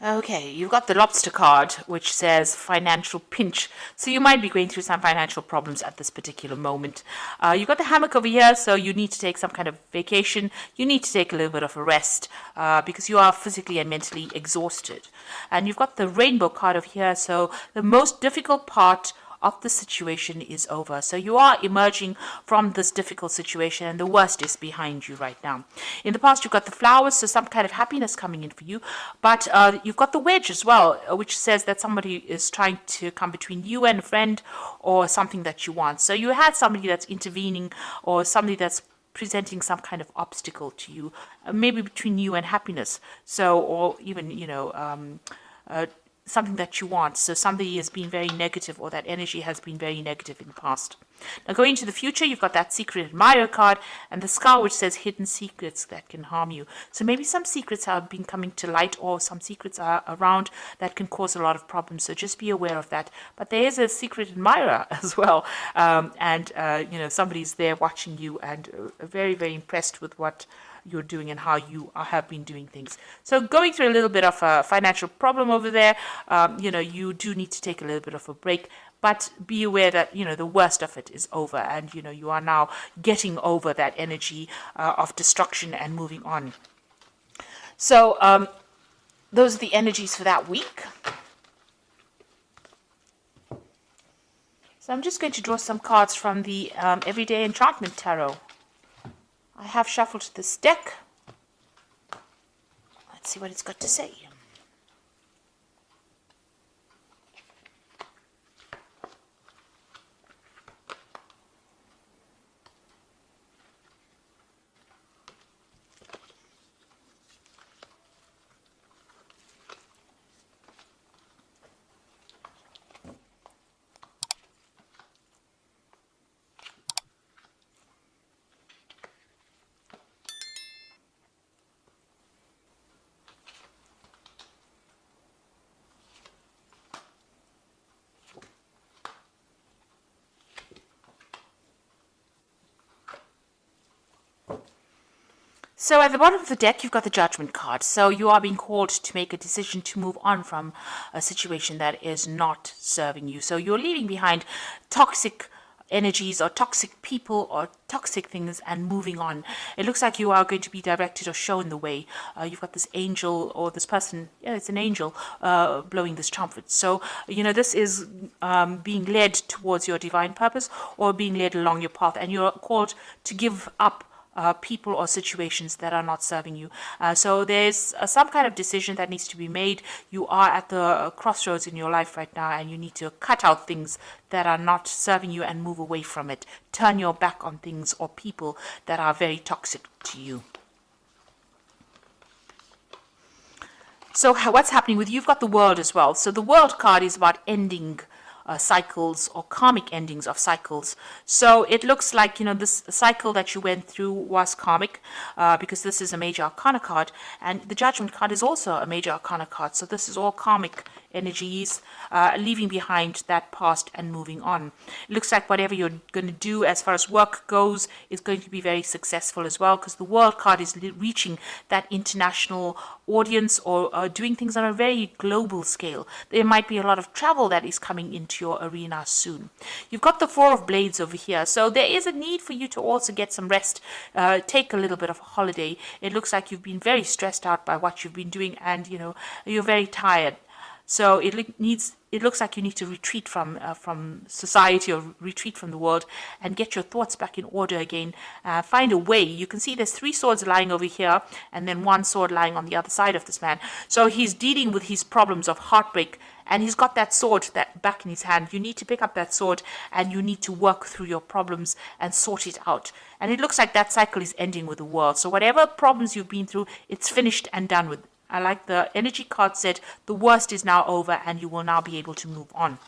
Okay, you've got the lobster card, which says financial pinch. So you might be going through some financial problems at this particular moment. You've got the hammock over here, so you need to take some kind of vacation. You need to take a little bit of a rest because you are physically and mentally exhausted. And you've got the rainbow card over here, so the most difficult part of the situation is over. So you are emerging from this difficult situation and the worst is behind you right now. In the past, you've got the flowers, so some kind of happiness coming in for you. But you've got the wedge as well, which says that somebody is trying to come between you and a friend or something that you want. So you had somebody that's intervening or somebody that's presenting some kind of obstacle to you, maybe between you and happiness. So, or even, something that you want. So somebody has been very negative or that energy has been very negative in the past. Now going into the future, you've got that secret admirer card and the skull which says hidden secrets that can harm you. So maybe some secrets have been coming to light or some secrets are around that can cause a lot of problems. So just be aware of that. But there is a secret admirer as well. Somebody's there watching you and very, very impressed with what you're doing and how you have been doing things. So going through a little bit of a financial problem over there, you do need to take a little bit of a break, but be aware that, the worst of it is over and, you are now getting over that energy of destruction and moving on. So those are the energies for that week. So I'm just going to draw some cards from the Everyday Enchantment Tarot. I have shuffled this deck. Let's see what it's got to say. So at the bottom of the deck, you've got the Judgment card. So you are being called to make a decision to move on from a situation that is not serving you. So you're leaving behind toxic energies or toxic people or toxic things and moving on. It looks like you are going to be directed or shown the way. You've got this angel or this person, it's an angel blowing this trumpet. So, this is being led towards your divine purpose or being led along your path, and you're called to give up people or situations that are not serving you. So there's some kind of decision that needs to be made. You are at the crossroads in your life right now and you need to cut out things that are not serving you and move away from it. Turn your back on things or people that are very toxic to you. So what's happening with you? You've got the World as well. So the World card is about ending cycles or karmic endings of cycles. So it looks like, this cycle that you went through was karmic because this is a major arcana card, and the Judgment card is also a major arcana card. So this is all karmic energies, leaving behind that past and moving on. It looks like whatever you're going to do as far as work goes is going to be very successful as well, because the World card is reaching that international audience or doing things on a very global scale. There might be a lot of travel that is coming into your arena soon. You've got the Four of Blades over here, so there is a need for you to also get some rest, take a little bit of a holiday. It looks like you've been very stressed out by what you've been doing and you're very tired. So it looks like you need to retreat from society or retreat from the world and get your thoughts back in order again. Find a way. You can see there's 3 swords lying over here and then 1 sword lying on the other side of this man. So he's dealing with his problems of heartbreak and he's got that sword that back in his hand. You need to pick up that sword and you need to work through your problems and sort it out. And it looks like that cycle is ending with the world. So whatever problems you've been through, it's finished and done with. I like the energy card said the worst is now over and you will now be able to move on.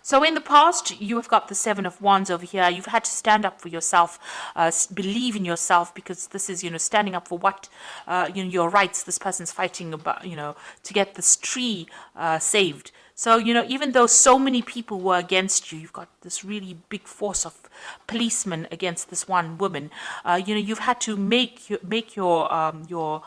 So in the past, you have got the Seven of Wands over here. You've had to stand up for yourself, believe in yourself, because this is, standing up for what, your rights. This person's fighting about, to get this tree saved. So, even though so many people were against you, you've got this really big force of policemen against this one woman. You've had to make your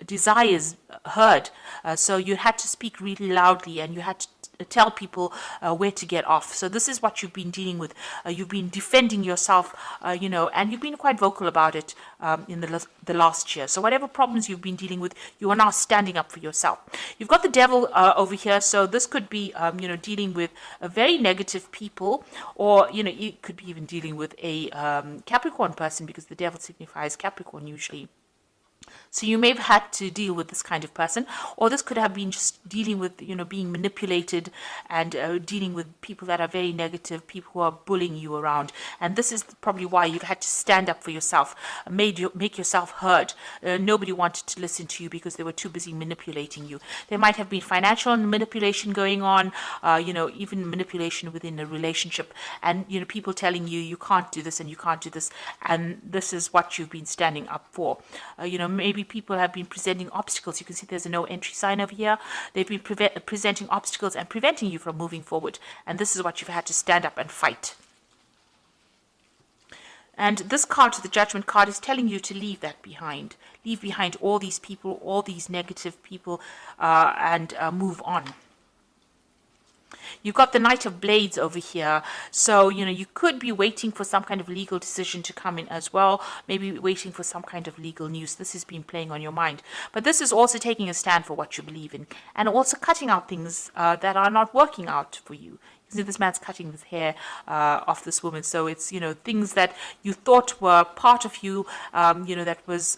desires heard. So you had to speak really loudly, and you had to tell people where to get off. So this is what you've been dealing with. You've been defending yourself, and you've been quite vocal about it in the last year. So whatever problems you've been dealing with, you are now standing up for yourself. You've got the devil over here. So this could be, dealing with a very negative people, or, you could be even dealing with a Capricorn person, because the devil signifies Capricorn usually. So you may have had to deal with this kind of person, or this could have been just dealing with, being manipulated, and dealing with people that are very negative, people who are bullying you around. And this is probably why you've had to stand up for yourself, make yourself heard. Nobody wanted to listen to you because they were too busy manipulating you. There might have been financial manipulation going on, even manipulation within a relationship, and, people telling you, you can't do this and you can't do this. And this is what you've been standing up for. Maybe people have been presenting obstacles. You can see there's a no entry sign over here. They've been presenting obstacles and preventing you from moving forward. And this is what you've had to stand up and fight. And this card, the Judgment card, is telling you to leave that behind. Leave behind all these people, all these negative people, and move on. You've got the Knight of Blades over here. So, you could be waiting for some kind of legal decision to come in as well. Maybe waiting for some kind of legal news. This has been playing on your mind. But this is also taking a stand for what you believe in. And also cutting out things that are not working out for you. You see, this man's cutting the hair off this woman. So it's, things that you thought were part of you, that was,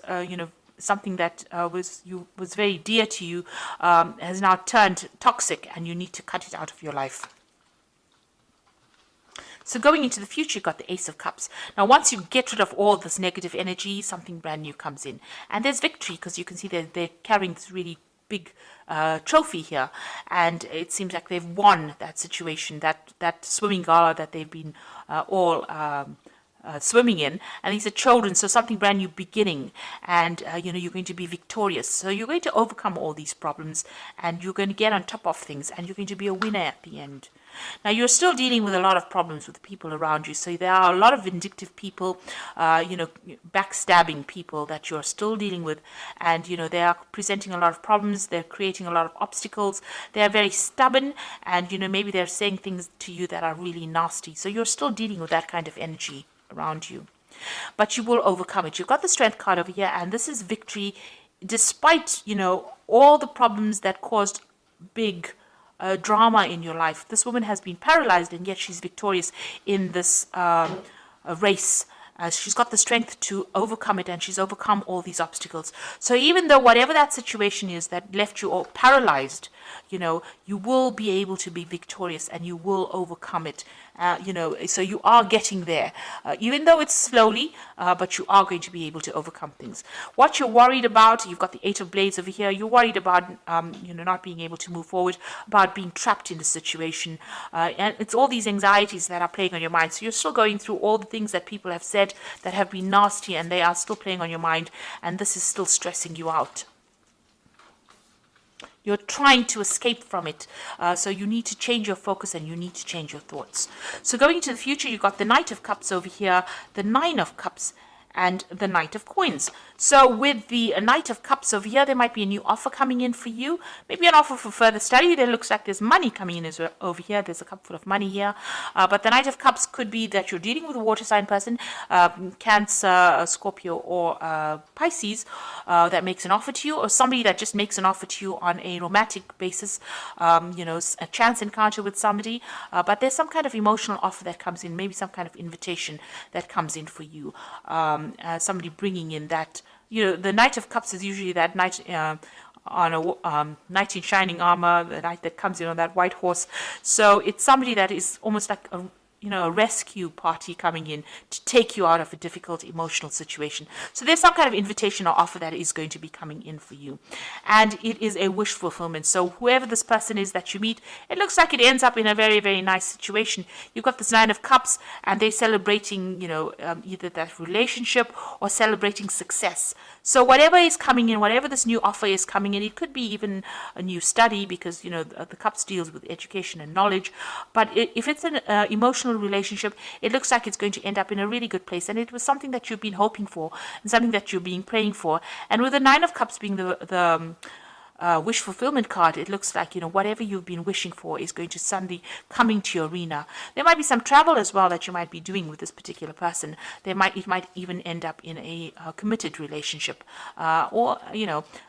something that was very dear to you, has now turned toxic, and you need to cut it out of your life. So going into the future, you've got the Ace of Cups. Now, once you get rid of all this negative energy, something brand new comes in. And there's victory, because you can see they're carrying this really big trophy here. And it seems like they've won that situation, that swimming gala that they've been all swimming in. And these are children, so something brand new beginning. And, you're going to be victorious. So you're going to overcome all these problems, and you're going to get on top of things, and you're going to be a winner at the end. Now, you're still dealing with a lot of problems with the people around you. So there are a lot of vindictive people, backstabbing people that you're still dealing with. And, they are presenting a lot of problems. They're creating a lot of obstacles. They're very stubborn. And, maybe they're saying things to you that are really nasty. So you're still dealing with that kind of energy around you. But you will overcome it. You've got the Strength card over here. And this is victory despite, all the problems that caused big drama in your life. This woman has been paralyzed, and yet she's victorious in this race. She's got the strength to overcome it, and she's overcome all these obstacles. So even though whatever that situation is that left you all paralyzed, you will be able to be victorious, and you will overcome it. So you are getting there, even though it's slowly, but you are going to be able to overcome things. What you're worried about, you've got the Eight of Blades over here. You're worried about, not being able to move forward, about being trapped in the situation. And it's all these anxieties that are playing on your mind. So you're still going through all the things that people have said that have been nasty, and they are still playing on your mind. And this is still stressing you out. You're trying to escape from it. So you need to change your focus, and you need to change your thoughts. So going into the future, you've got the Knight of Cups over here, the Nine of Cups, and the Knight of Coins. So with the Knight of Cups over here, there might be a new offer coming in for you. Maybe an offer for further study. There looks like there's money coming in over here. There's a cup full of money here. But the Knight of Cups could be that you're dealing with a water sign person, Cancer, Scorpio, or Pisces, that makes an offer to you, or somebody that just makes an offer to you on a romantic basis, a chance encounter with somebody. But there's some kind of emotional offer that comes in, maybe some kind of invitation that comes in for you. Somebody bringing in that, the Knight of Cups is usually that knight on a knight in shining armor, the knight that comes in on that white horse. So it's somebody that is almost like a rescue party coming in to take you out of a difficult emotional situation. So there's some kind of invitation or offer that is going to be coming in for you. And it is a wish fulfillment. So whoever this person is that you meet, it looks like it ends up in a very, very nice situation. You've got this Nine of Cups, and they're celebrating, either that relationship or celebrating success. So whatever is coming in, whatever this new offer is coming in, it could be even a new study, because, the Cups deals with education and knowledge. But if it's an emotional relationship, it looks like it's going to end up in a really good place, and it was something that you've been hoping for and something that you've been praying for. And with the Nine of Cups being the wish fulfillment card, it looks like whatever you've been wishing for is going to suddenly coming to your arena. There might be some travel as well that you might be doing with this particular person. It might even end up in a committed relationship, or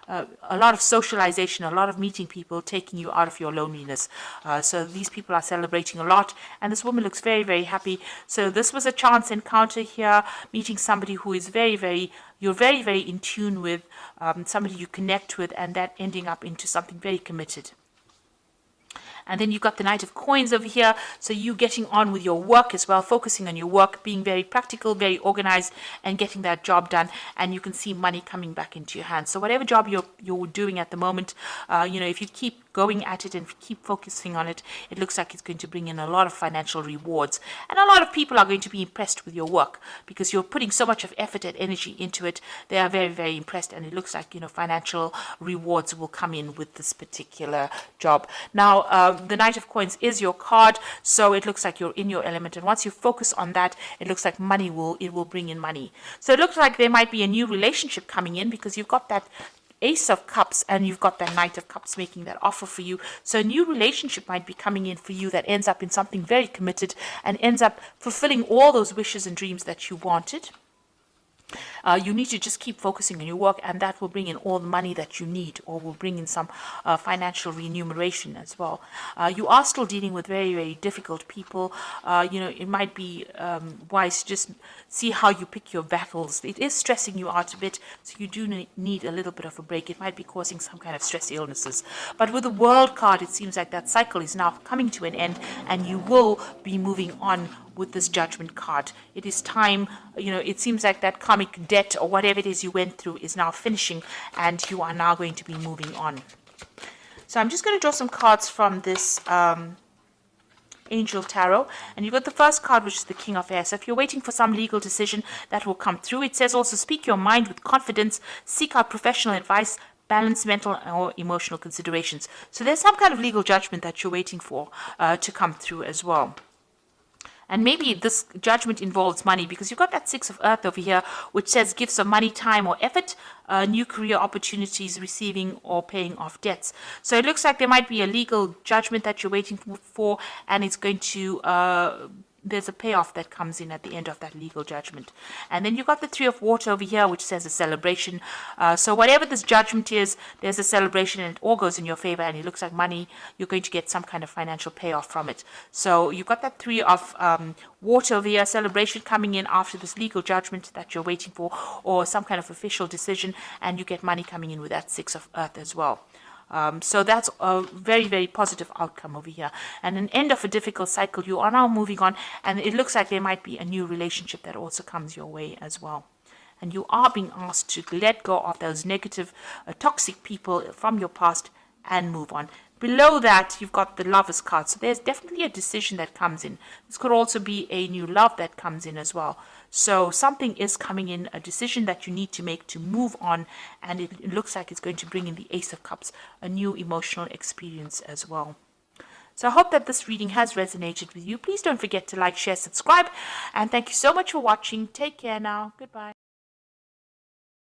a lot of socialization, a lot of meeting people, taking you out of your loneliness. So these people are celebrating a lot, and this woman looks very, very happy. So this was a chance encounter here, meeting somebody who is you're very, very in tune with, somebody you connect with, and that ending up into something very committed. And then you've got the Knight of Coins over here. So you getting on with your work as well, focusing on your work, being very practical, very organized, and getting that job done. And you can see money coming back into your hands. So whatever job you're doing at the moment, if you keep going at it and keep focusing on it, it looks like it's going to bring in a lot of financial rewards. And a lot of people are going to be impressed with your work because you're putting so much of effort and energy into it. They are very, very impressed, and it looks like, financial rewards will come in with this particular job. Now, the Knight of Coins is your card, so it looks like you're in your element, and once you focus on that, it looks like it will bring in money. So it looks like there might be a new relationship coming in, because you've got that Ace of Cups and you've got that Knight of Cups making that offer for you. So a new relationship might be coming in for you that ends up in something very committed and ends up fulfilling all those wishes and dreams that you wanted. You need to just keep focusing on your work, and that will bring in all the money that you need, or will bring in some financial remuneration as well. You are still dealing with very, very difficult people. It might be wise to just see how you pick your battles. It is stressing you out a bit, so you do need a little bit of a break. It might be causing some kind of stress illnesses. But with the World card, it seems like that cycle is now coming to an end, and you will be moving on with this Judgment card. It is time, it seems like that karmic debt or whatever it is you went through is now finishing, and you are now going to be moving on. So I'm just going to draw some cards from this Angel Tarot, and you've got the first card, which is the King of Air. So if you're waiting for some legal decision, that will come through. It says also, speak your mind with confidence, seek out professional advice, balance mental or emotional considerations. So there's some kind of legal judgment that you're waiting for to come through as well. And maybe this judgment involves money, because you've got that Six of Earth over here, which says gifts of money, time, or effort, new career opportunities, receiving or paying off debts. So it looks like there might be a legal judgment that you're waiting for, and it's going to there's a payoff that comes in at the end of that legal judgment. And then you've got the Three of Water over here, which says a celebration. So whatever this judgment is, there's a celebration, and it all goes in your favor, and it looks like money, you're going to get some kind of financial payoff from it. So you've got that Three of Water over here, celebration coming in after this legal judgment that you're waiting for, or some kind of official decision, and you get money coming in with that Six of Earth as well. So that's a very, very positive outcome over here. And an end of a difficult cycle. You are now moving on, and it looks like there might be a new relationship that also comes your way as well. And you are being asked to let go of those negative, toxic people from your past and move on. Below that, you've got the Lover's card. So there's definitely a decision that comes in. This could also be a new love that comes in as well. So something is coming in, a decision that you need to make to move on. And it looks like it's going to bring in the Ace of Cups, a new emotional experience as well. So I hope that this reading has resonated with you. Please don't forget to like, share, subscribe. And thank you so much for watching. Take care now. Goodbye.